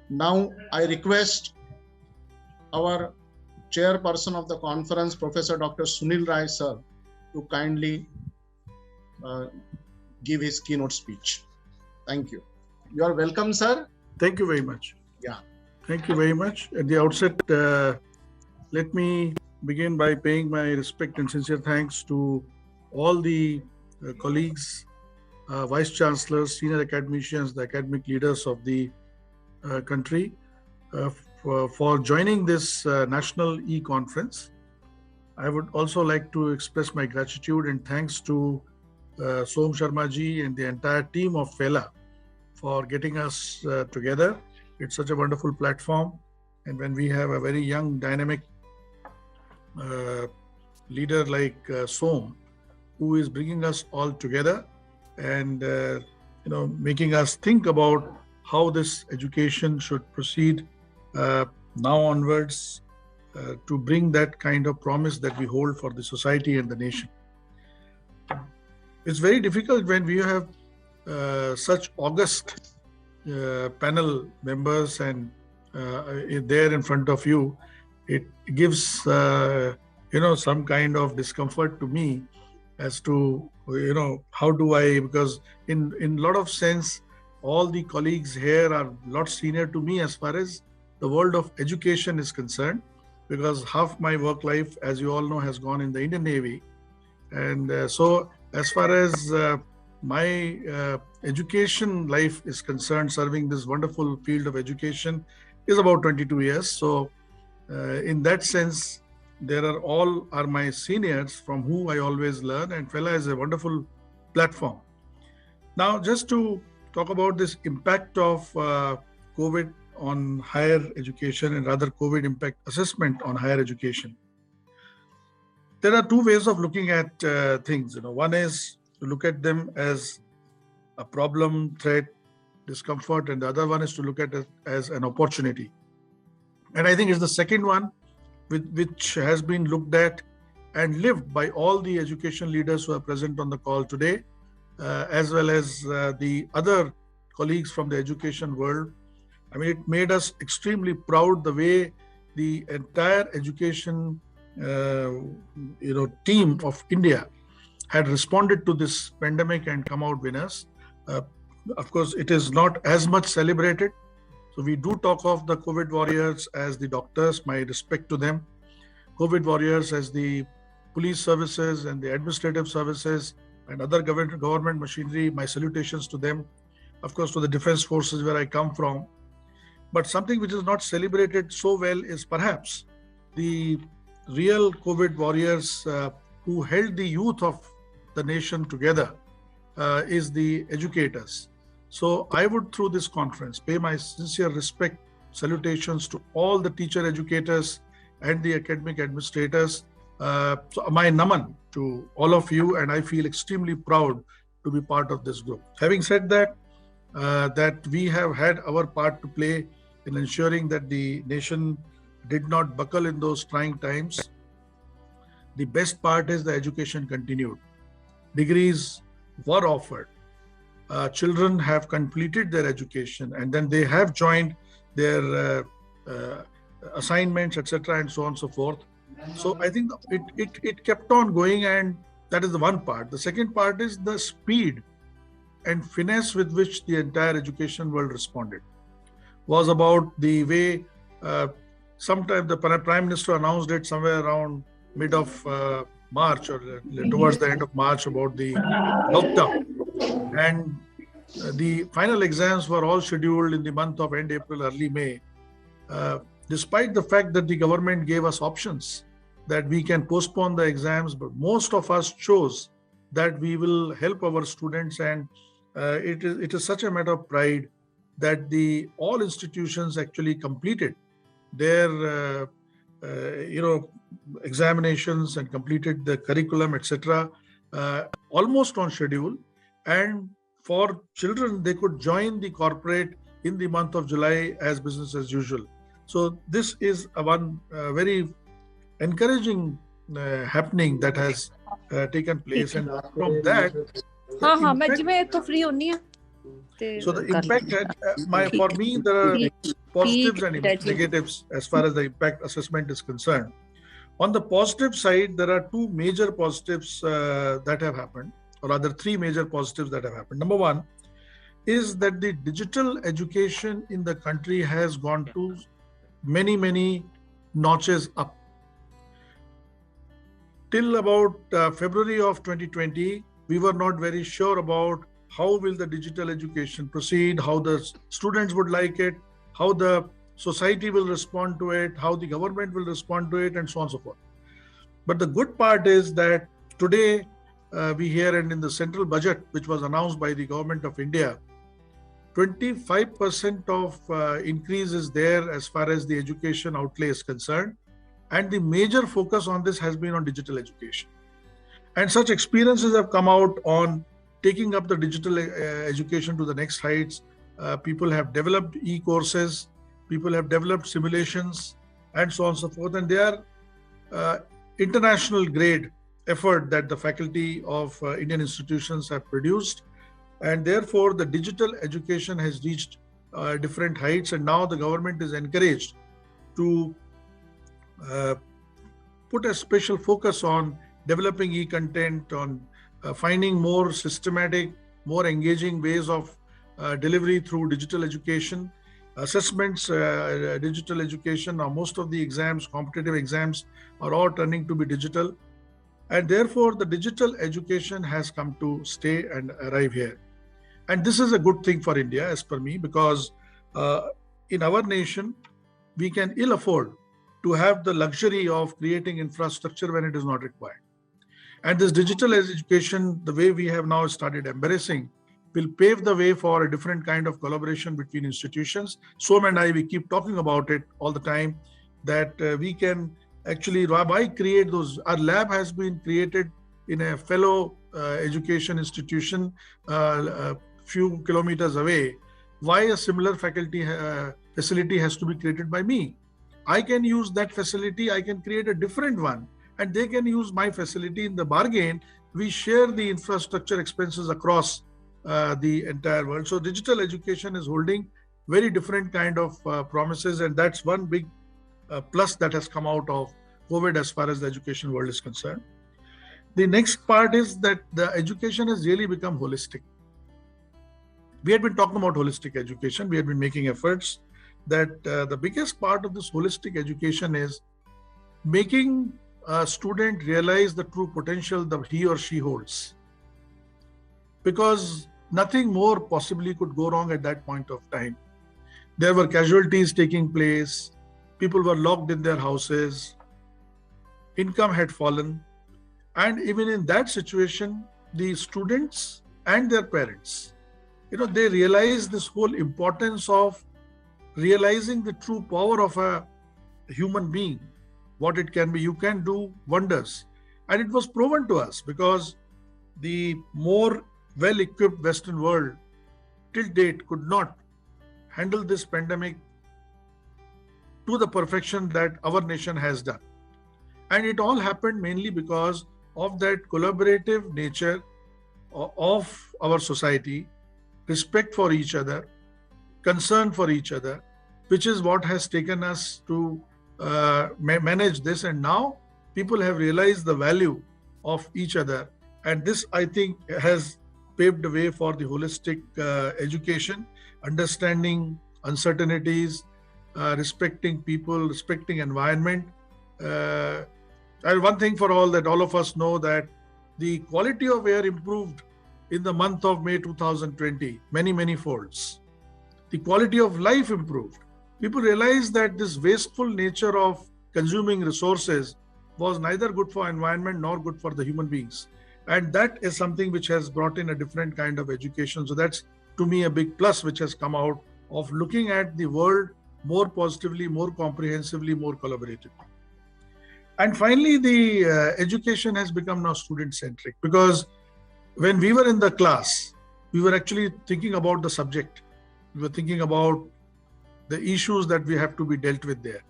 Now I request our chairperson of the conference, Professor Dr. Sunil Rai sir, to kindly give his keynote speech. Thank you. You are welcome, sir. Thank you very much. Yeah. Thank you very much. At the outset, let me begin by paying my respect and sincere thanks to all the colleagues, vice-chancellors, senior academicians, the academic leaders of the country for joining this national e-conference. I would also like to express my gratitude and thanks to Som Sharma ji and the entire team of FELA for getting us together. It's such a wonderful platform. And when we have a very young, dynamic leader like Som, who is bringing us all together and making us think about how this education should proceed now onwards to bring that kind of promise that we hold for the society and the nation. It's very difficult when we have such august panel members and there in front of you. It gives some kind of discomfort to me as to how do I, because in a lot of sense all the colleagues here are a lot senior to me as far as the world of education is concerned, because half my work life, as you all know, has gone in the Indian Navy. And so as far as my education life is concerned, serving this wonderful field of education is about 22 years. So in that sense, there are all are my seniors from who I always learn, and FELA is a wonderful platform. Now, just to talk about this impact of COVID on higher education, and rather COVID impact assessment on higher education. There are two ways of looking at things. One is to look at them as a problem, threat, discomfort, and the other one is to look at it as an opportunity. And I think it's the second one which has been looked at and lived by all the education leaders who are present on the call today, as well as the other colleagues from the education world. I mean, it made us extremely proud the way the entire education team of India had responded to this pandemic and come out winners. Of course, it is not as much celebrated. So we do talk of the COVID warriors as the doctors, my respect to them. COVID warriors as the police services and the administrative services and other government machinery, my salutations to them. Of course, to the defense forces where I come from. But something which is not celebrated so well is perhaps the real COVID warriors who held the youth of the nation together is the educators. So I would, through this conference, pay my sincere respect, salutations to all the teacher educators and the academic administrators. So my naman to all of you, and I feel extremely proud to be part of this group. Having said that, that we have had our part to play in ensuring that the nation did not buckle in those trying times. The best part is the education continued. Degrees were offered. Children have completed their education, and then they have joined their assignments, etc., and so on and so forth. So I think it kept on going, and that is the one part. The second part is the speed and finesse with which the entire education world responded. Was about the way sometime the Prime Minister announced it somewhere around mid of March or towards the end of March about the lockdown. And the final exams were all scheduled in the month of end April, early May. Despite the fact that the government gave us options that we can postpone the exams, but most of us chose that we will help our students, and it is such a matter of pride that all institutions actually completed their examinations and completed the curriculum, etc., almost on schedule. And for children, they could join the corporate in the month of July as business as usual. So this is one very encouraging happening that has taken place, and from that, so the impact had, for me, there are positives peak and that you... negatives as far as the impact assessment is concerned. On the positive side, there are two major positives that have happened, or rather three major positives that have happened. Number one is that the digital education in the country has gone to many notches up. Till about February of 2020, we were not very sure about how will the digital education proceed, how the students would like it, how the society will respond to it, how the government will respond to it, and so on and so forth. But the good part is that today we hear, and in the central budget, which was announced by the government of India, 25% of increase is there as far as the education outlay is concerned. And the major focus on this has been on digital education. And such experiences have come out on taking up the digital education to the next heights. People have developed e-courses, people have developed simulations, and so on and so forth. And they are international grade effort that the faculty of Indian institutions have produced. And therefore, the digital education has reached different heights. And now the government is encouraged to put a special focus on developing e-content, on finding more systematic, more engaging ways of delivery through digital education. Assessments, digital education, now most of the exams, competitive exams, are all turning to be digital. And therefore, the digital education has come to stay and arrive here. And this is a good thing for India, as per me, because in our nation, we can ill afford to have the luxury of creating infrastructure when it is not required. And this digital education, the way we have now started embracing, will pave the way for a different kind of collaboration between institutions. Som and I, we keep talking about it all the time, that we can actually, why create those? Our lab has been created in a fellow education institution a few kilometers away. Why a similar faculty facility has to be created by me? I can use that facility, I can create a different one, and they can use my facility. In the bargain, we share the infrastructure expenses across the entire world. So digital education is holding very different kind of promises, and that's one big plus that has come out of COVID as far as the education world is concerned. The next part is that the education has really become holistic. We had been talking about holistic education, we had been making efforts that the biggest part of this holistic education is making a student realize the true potential that he or she holds. Because nothing more possibly could go wrong at that point of time. There were casualties taking place, people were locked in their houses, income had fallen, and even in that situation, the students and their parents, they realize this whole importance of realizing the true power of a human being, what it can be. You can do wonders. And it was proven to us, because the more well-equipped Western world till date could not handle this pandemic to the perfection that our nation has done. And it all happened mainly because of that collaborative nature of our society, respect for each other, concern for each other, which is what has taken us to manage this. And now people have realized the value of each other. And this, I think, has paved the way for the holistic education, understanding uncertainties, respecting people, respecting environment. And one thing for all, that all of us know, that the quality of air improved in the month of May 2020, many folds. The quality of life improved. People realized that this wasteful nature of consuming resources was neither good for environment nor good for the human beings. And that is something which has brought in a different kind of education. So that's, to me, a big plus which has come out of looking at the world more positively, more comprehensively, more collaboratively. And finally, the education has become now student-centric, because when we were in the class, we were actually thinking about the subject. We were thinking about the issues that we have to be dealt with there.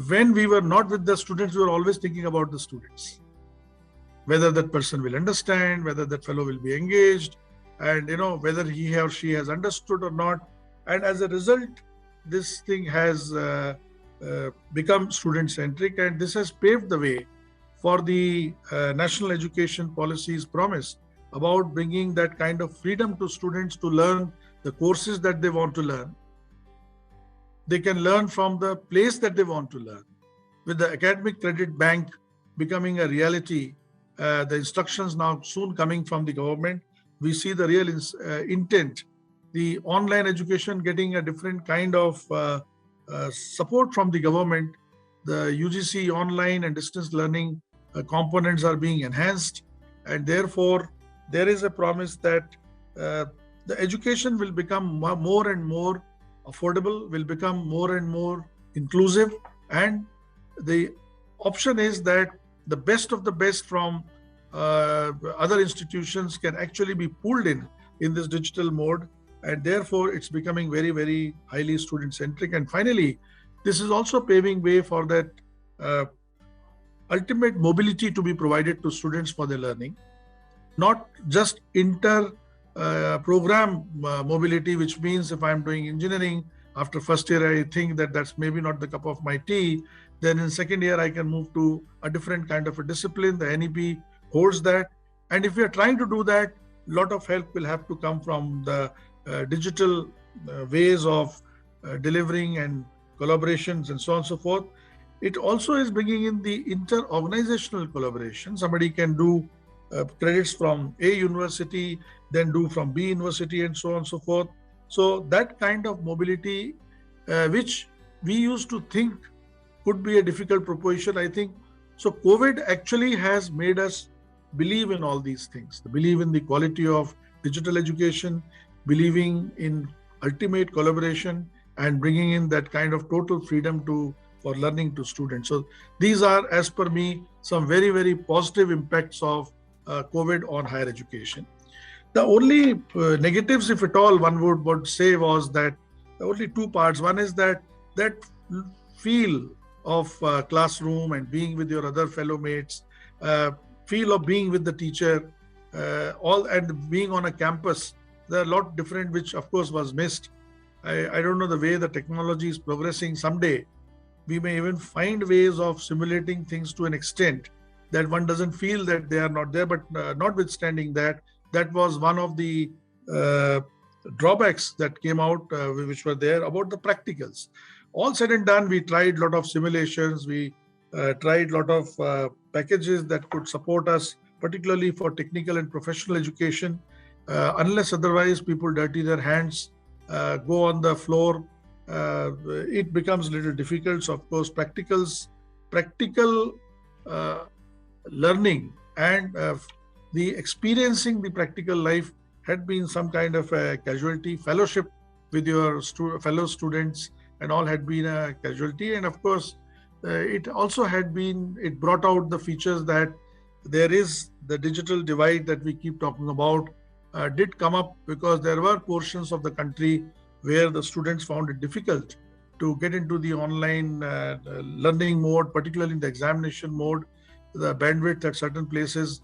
When we were not with the students, we were always thinking about the students. Whether that person will understand, whether that fellow will be engaged, and whether he or she has understood or not. And as a result, this thing has become student-centric, and this has paved the way for the national education policy's promise about bringing that kind of freedom to students to learn the courses that they want to learn. They can learn from the place that they want to learn. With the academic credit bank becoming a reality, the instructions now soon coming from the government, we see the real intent. The online education getting a different kind of support from the government. The UGC online and distance learning components are being enhanced, and therefore there is a promise that the education will become more and more affordable, will become more and more inclusive, and the option is that the best of the best from other institutions can actually be pulled in this digital mode, and therefore it's becoming very, very highly student-centric. And finally, this is also paving way for that ultimate mobility to be provided to students for their learning, not just program mobility, which means if I'm doing engineering, after first year I think that that's maybe not the cup of my tea, then in second year I can move to a different kind of a discipline. The NEP holds that, and if we are trying to do that, a lot of help will have to come from the digital ways of delivering and collaborations and so on and so forth. It also is bringing in the inter-organizational collaboration. Somebody can do credits from A university, then do from B university, and so on and so forth. So that kind of mobility, which we used to think could be a difficult proposition, I think. So COVID actually has made us believe in all these things, believe in the quality of digital education, believing in ultimate collaboration, and bringing in that kind of total freedom for learning to students. So these are, as per me, some very, very positive impacts of COVID on higher education. The only negatives, if at all, one would say was that only two parts. One is that feel of classroom and being with your other fellow mates, feel of being with the teacher, and being on a campus. There are a lot different, which of course was missed. I don't know the way the technology is progressing. Someday we may even find ways of simulating things to an extent that one doesn't feel that they are not there. But notwithstanding that, that was one of the drawbacks that came out, which were there about the practicals. All said and done, we tried a lot of simulations. We tried a lot of packages that could support us, particularly for technical and professional education. Unless otherwise people dirty their hands, go on the floor, it becomes a little difficult. So of course, practical learning and the experiencing the practical life had been some kind of a casualty. Fellowship with your fellow students and all had been a casualty. And of course, it also it brought out the features that there is the digital divide that we keep talking about, did come up because there were portions of the country where the students found it difficult to get into the online learning mode, particularly in the examination mode. The bandwidth at certain places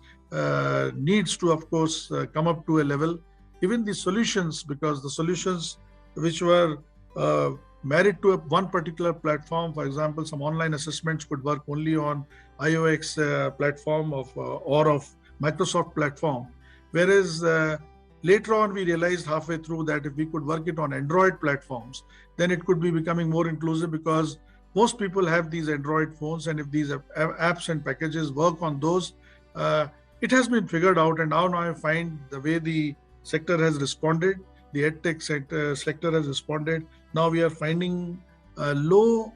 needs to, of course, come up to a level. Even the solutions, because the solutions which were married to one particular platform, for example, some online assessments could work only on iOS platform or of Microsoft platform. Whereas later on, we realized halfway through that if we could work it on Android platforms, then it could be becoming more inclusive, because most people have these Android phones, and if these apps and packages work on those, it has been figured out. And now I find the way the sector has responded, the EdTech sector has responded. Now we are finding low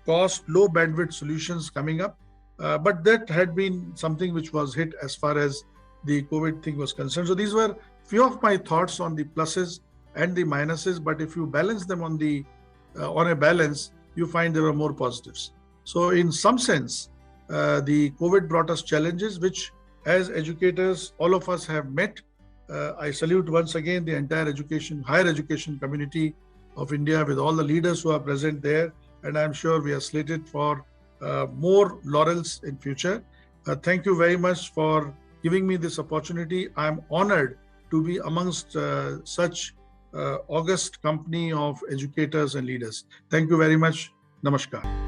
cost, low bandwidth solutions coming up. But that had been something which was hit as far as the COVID thing was concerned. So these were few of my thoughts on the pluses and the minuses. But if you balance them on a balance, you find there are more positives. So in some sense, the COVID brought us challenges, which as educators, all of us have met. I salute once again the entire higher education community of India, with all the leaders who are present there. And I'm sure we are slated for more laurels in future. Thank you very much for giving me this opportunity. I'm honored to be amongst such august company of educators and leaders. Thank you very much. Namaskar.